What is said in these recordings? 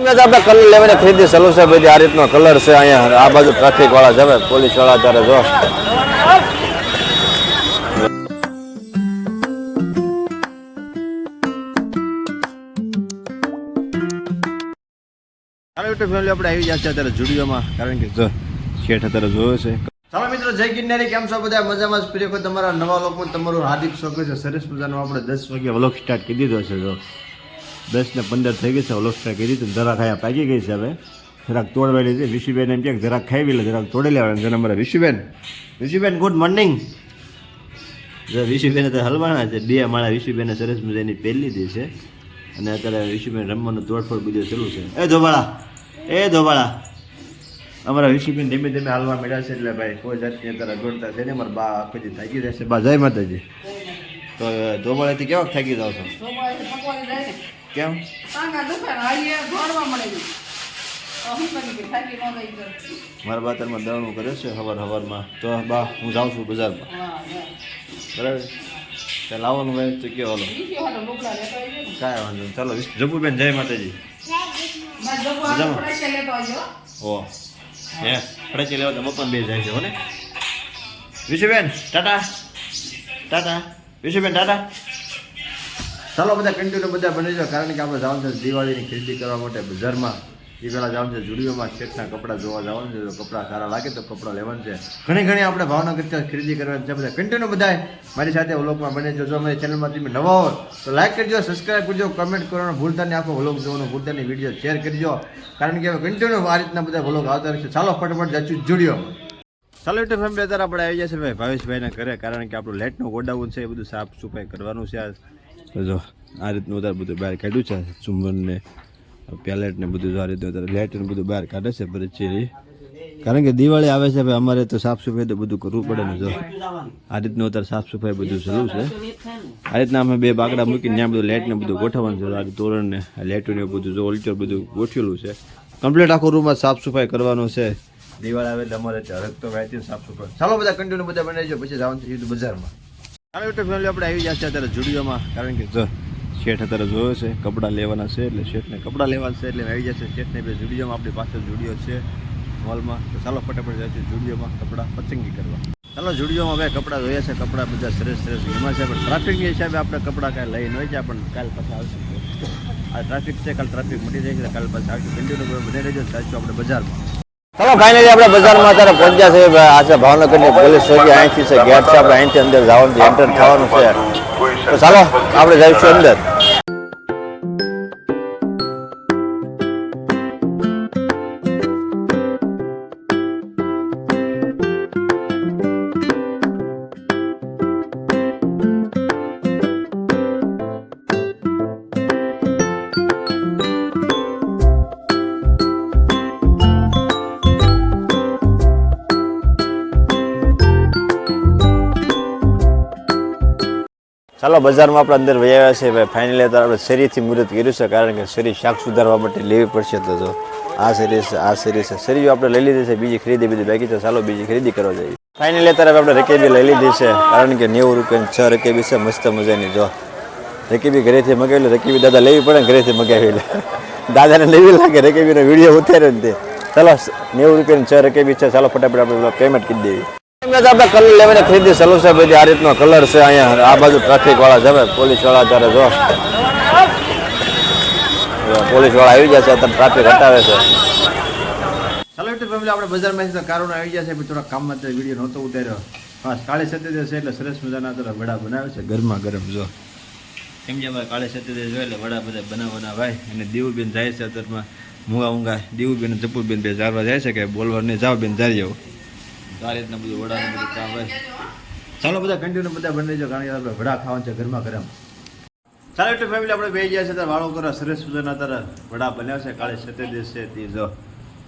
આપણે કલર લેવાને ખરીદી ચાલુ છે બધી આ રીતનો કલર છે અહીંયા આ બાજુ ટ્રાફિક વાળા છે પોલીસ વાળા અત્યારે જો યુટ્યુબ ફેમિલી આપણે આવી ગયા છે અત્યારે જુડિયોમાં કારણ કે જો શેઠ અત્યારે જોયો છે. ચાલો મિત્રો જય ગિરનારી કેમ છો બધા મજામાં જ પ્રિય તમારા નવા લોકો તમારું હાર્દિક સ્વાગત છે. સરસ મજાનો આપણે 10 વાગે વ્લોગ સ્ટાર્ટ કરી દીધો છે. જો 10:15 થઈ ગઈ છે વ્લોગ સ્ટાર્ટ કરી દીધું. જરાક ખાયા પાકી ગઈ છે હવે જરાક તોડવા લીધી. ઋષિબેન એમ કે જરાક ખાઈ લે જરાક તોડી લેવાના છે અમારા ઋષિબેન ગુડ મોર્નિંગ. જો ઋષિબેન તો હલવાના છે બે માળા ઋષિબેને સરસ મજાની પહેરી લીધી છે અને અત્યારે ઋષિબેન રમવાનું તોડફોડ બધું ચાલુ છે. એ ધોબાળા અમારા ઋષિબેન ધીમે ધીમે હાલવા મળ્યા છે એટલે ભાઈ કોઈ જાતની અત્યારે અગવડતા છે ને મારા બા આખી થાકી જશે. બા જય માતાજી. તો ધોબાળાથી કેવા થાકી જાવ છો? કેમ? મારા બા તારમાં દળનું કરે છે સવારમાં તો બા હું જાઉં છું બજારમાં બરાબર. ત્યાં લાવવાનું હોય તો કયો હાલો કાંઈ વાંધો નહીં. ચાલો જપુબેન જય માતાજી. ઓ હે ફડે લેવા તો મપન બે જાય છે હો ને. વિશુબેન ટાટા વિશુબેન ટાટા. ચાલો બધા કન્ટિન્યુ બધા બની જાઓ કારણ કે આપણે જવાનું છે દિવાળીની ખરીદી કરવા માટે બજારમાં. એ પહેલાં જવાનું છે જુડિયોમાં શેઠના કપડાં જોવા જવાનું છે. જો કપડાં સારા લાગે તો કપડાં લેવાનું છે. ઘણી આપણે ભાવનગર ખરીદી કરવાની છે. બધા કન્ટિન્યુ બધા મારી સાથે વ્લોગમાં બને જો અમારી ચેનલમાં તમે નવા હોય તો લાઈક કરજો, સબસ્ક્રાઈબ કરજો, કમેન્ટ કરવાનું ભૂલતા નહીં, આખો વ્લોગ જોવાનું ભૂલતા નહીં, વિડીયો શેર કરજો કારણ કે હવે કન્ટિન્યુ આ રીતના બધા વ્લોગ આવતા રહેશે. ચાલો ફટાફટ જશું જુડિયોમાં. ચાલો યુટ્યુબ ફેમિલી અત્યારે આપણે આવી જશે ભાઈ ભાવેશભાઈના ઘરે કારણ કે આપણું લાઇટનું ગોડાઉન છે એ બધું સાફ સફાઈ કરવાનું છે. તો જો આ રીતનું વધારે બધું બહાર કાઢ્યું છે ચુંબનને પેલેટ ને બધું આ રીતનું અત્યારે લાઇટને બધું બહાર કાઢે છે પરિચય કારણ કે દિવાળી આવે છે ભાઈ અમારે તો સાફ સફાઈ તો બધું કરવું પડે ને. જો આ રીતનું અત્યારે સાફ સફાઈ બધું ચાલુ છે. આ રીતના અમે બે બાકડા મૂકીને ત્યાં બધું લાઇટને બધું ગોઠવવાનું છે. આ તોરણને લાઇટોને બધું જો ઓલ્ટર બધું ગોઠવેલું છે. કમ્પ્લીટ આખો રૂમમાં સાફ સફાઈ કરવાનું છે. દિવાળી આવે એટલે અમારે હરક તો વાંચી સાફ સફાઈ. ચાલો બધા કન્ટિન્યુ બધા બનાવી જાઓ પછી જવાનું છે બજારમાં. ચાલો યુટ્યુબ ફેમિલી આપણે આવી ગયા છે અત્યારે જુડિયોમાં કારણ કે જો શેઠ અત્યારે જોયો છે કપડાં લેવાના છે એટલે શેઠને કપડાં લેવાના છે એટલે આવી જશે શેઠને બે જુડિયોમાં આપણી પાસે જુડિયો છે મોલમાં. તો ચાલો ફટાફટ જશે જુડિયોમાં કપડાં પસંદગી કરવા. ચાલો જુડિયોમાં ભાઈ કપડાં જોયા છે. કપડાં બધા સરસ ઘરમાં છે પણ ટ્રાફિકની હિસાબે આપણે કપડાં કાંઈ લઈ ન હોય છે પણ કાલ પાછા આવશું. આ ટ્રાફિક છે કાલ ટ્રાફિક મટી જાય છે કાલ પાછા આવશું. કન્ટિન્યુ બધા રહેજો ચાલશું આપણે બજારમાં. ચાલો ફાઇનલી આપણે બજારમાં અત્યારે પહોંચ્યા છે. આ છે ભાવનગરની પોલીસ ચોકી. અહીંથી છે ગેટ છે આપણે અહીંથી અંદર જવાનું છે એન્ટર થવાનું છે. તો ચાલો આપણે જઈશું અંદર. ચાલો બજારમાં આપણે અંદર વહી આવ્યા છે ભાઈ. ફાઇનલી અત્યારે આપણે શેરીથી મુહૂર્ત કર્યું છે કારણ કે શેરી શાક સુધારવા માટે લેવી પડશે. તો જો આ શેરી છે શેરીઓ આપણે લઈ લીધી છે. બીજી ખરીદી બધી બાકી છે. ચાલો બીજી ખરીદી કરવા જઈએ. ફાઇનલી અત્યારે આપણે રકેબી લઈ લીધી છે કારણ કે 90 રૂપિયાની 6 રકેબી છે મસ્ત મજાની. જો રકેબી ઘરેથી મગાવેલી. રકેબી દાદા લેવી પડે ને ઘરેથી મગાવેલી. દાદાને લેવી લાગે રકેબીનો વિડીયો ઉતાર્યો ને તે. ચાલો 90 રૂપિયાની 6 રકેબી છે. ચાલો ફટાફટ આપણે પેમેન્ટ કરી દેવી. આપણે કલર લેવાને ખરીદી ચાલુ છે બધી આ રીતનો કલર છે અહીંયા આ બાજુ ટ્રાફિક વાળા છે પોલીસ વાળા અત્યારે જો પોલીસ વાળા આવી ગયા છે અત્યારે ટ્રાફિક હટાવે છે. ચાલો યુટ્યુબ ફેમિલી આપણે બજારમાં કારોને આવી ગયા છે થોડા કામમાં વિડીયો નહોતો ઉતાર્યો. હા કાળી સત્યદેવ છે એટલે સરસ મજાના અત્યારે વડા બનાવે છે ગરમા ગરમ. જો કેમ છે ભાઈ કાળી સત્યદેવ જોઈએ એટલે વડા બધા બનાવવાના ભાઈ. અને દેવુબેન જાય છે અત્યારમાં મૂંગા દેવુબેન જપુબેન બે જારવા જાય છે કે બોલવા નહીં જાઓ બેન જારી જાઓ. આ રીતના બધું વડાનું બધું કામ હોય. ચાલો બધા કન્ટિન્યુ બધા બની જાઓ કારણ કે આપણે વડા ખાવાનું છે ગરમા ગરમ. ચાલો એટલે ફેમિલી આપણે બે ગયા છે ત્યારે વાળો કરવા સરસ મજાના અત્યારે વડા બનાવે છે. કાળી સત્યદેવ છે તે જો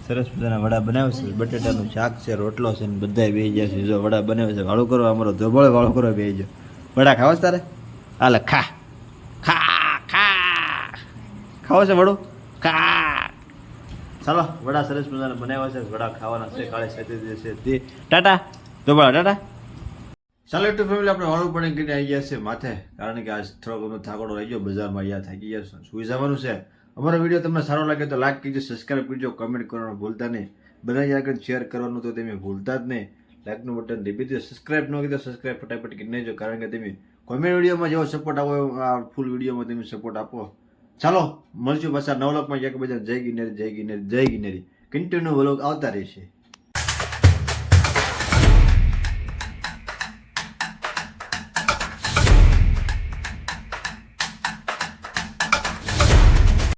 સરસ મજાના વડા બનાવે છે. બટેટાનું શાક છે રોટલો છે ને બધા બે ગયા છે. જો વડા બનાવે છે વાળો કરવા અમારો ધોબળે વાળો કરવા બે ગયો. વડા ખાવા છે તારે? હાલે ખા ખા ખા ખાવો છે વડું ખા. ચાલો વડા સરસ મજાના બનાવ્યા છે. વડા ખાવાના છે. કાળે સત્યદેવ છે તે ટાટા ધોબળા ટાટા. ચાલો યુટ્યુબ ફેમિલી આપણે વાળું પણ કરીને આવી ગયા છે માથે કારણ કે આજ થોડો ઘણો થાકોડો રહી ગયો બજારમાં અહીંયા થાકી ગયા સુઈ જવાનું છે. અમારો વિડીયો તમને સારો લાગે તો લાઈક કરજો, સબસ્ક્રાઈબ કરજો, કમેન્ટ કરવાનું ભૂલતા નહીં. બધા આગળ શેર કરવાનું તો તમે ભૂલતા જ નહીં. લાઈકનું બટન દબાવી દો. સબસ્ક્રાઈબ ન કરી તો સબસ્ક્રાઈબ ફટાફટ કરી નાખજો, કારણ કે તમે કોમેન્ટ વિડીયોમાં જેવો સપોર્ટ આપો આ ફૂલ વિડીયોમાં તમે સપોર્ટ આપો. ચાલો મળશું પાછા નવલકમાં એક બધા જય ગિરનારી, જય ગિરનારી, જય ગિરનારી. કન્ટિન્યુ વ્લોગ આવતા રહેશે.